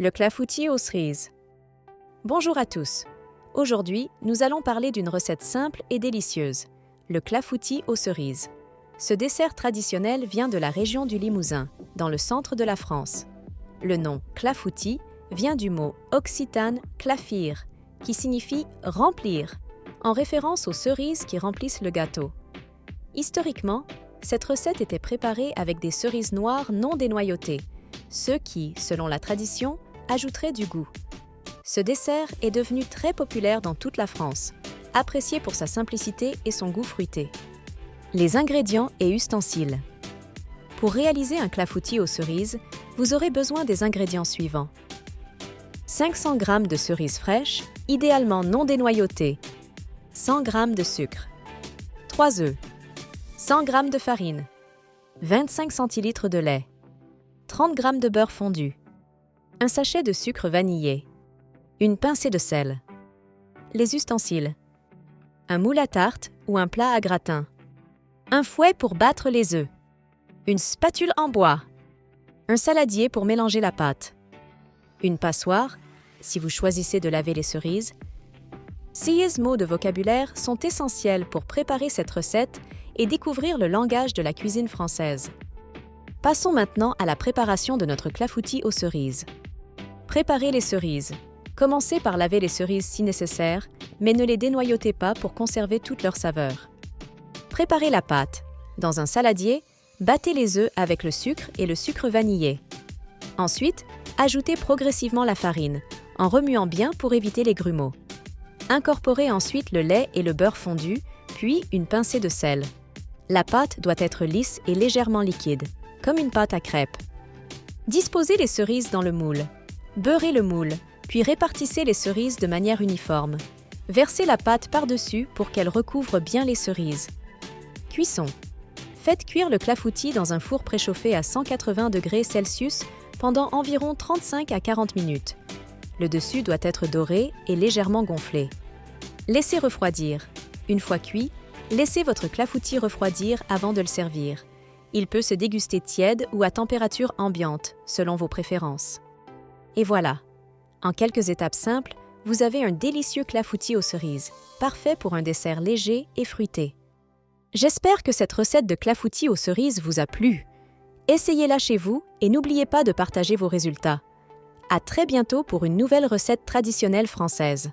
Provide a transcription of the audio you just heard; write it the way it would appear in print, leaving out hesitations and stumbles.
Le clafoutis aux cerises. Bonjour à tous. Aujourd'hui, nous allons parler d'une recette simple et délicieuse, le clafoutis aux cerises. Ce dessert traditionnel vient de la région du Limousin, dans le centre de la France. Le nom clafoutis vient du mot occitane clafir, qui signifie remplir, en référence aux cerises qui remplissent le gâteau. Historiquement, cette recette était préparée avec des cerises noires non dénoyautées, ce qui, selon la tradition, ajouterait du goût. Ce dessert est devenu très populaire dans toute la France, apprécié pour sa simplicité et son goût fruité. Les ingrédients et ustensiles. Pour réaliser un clafoutis aux cerises, vous aurez besoin des ingrédients suivants. 500 g de cerises fraîches, idéalement non dénoyautées, 100 g de sucre, 3 œufs, 100 g de farine, 25 centilitres de lait, 30 g de beurre fondu, un sachet de sucre vanillé, une pincée de sel. Les ustensiles. Un moule à tarte ou un plat à gratin, un fouet pour battre les œufs, une spatule en bois, un saladier pour mélanger la pâte, une passoire, si vous choisissez de laver les cerises. Ces mots de vocabulaire sont essentiels pour préparer cette recette et découvrir le langage de la cuisine française. Passons maintenant à la préparation de notre clafoutis aux cerises. Préparez les cerises. Commencez par laver les cerises si nécessaire, mais ne les dénoyautez pas pour conserver toute leur saveur. Préparez la pâte. Dans un saladier, battez les œufs avec le sucre et le sucre vanillé. Ensuite, ajoutez progressivement la farine, en remuant bien pour éviter les grumeaux. Incorporez ensuite le lait et le beurre fondu, puis une pincée de sel. La pâte doit être lisse et légèrement liquide, comme une pâte à crêpes. Disposez les cerises dans le moule. Beurrez le moule, puis répartissez les cerises de manière uniforme. Versez la pâte par-dessus pour qu'elle recouvre bien les cerises. Cuisson. Faites cuire le clafoutis dans un four préchauffé à 180 degrés Celsius pendant environ 35 à 40 minutes. Le dessus doit être doré et légèrement gonflé. Laissez refroidir. Une fois cuit, laissez votre clafoutis refroidir avant de le servir. Il peut se déguster tiède ou à température ambiante, selon vos préférences. Et voilà, en quelques étapes simples, vous avez un délicieux clafoutis aux cerises, parfait pour un dessert léger et fruité. J'espère que cette recette de clafoutis aux cerises vous a plu. Essayez-la chez vous et n'oubliez pas de partager vos résultats. À très bientôt pour une nouvelle recette traditionnelle française.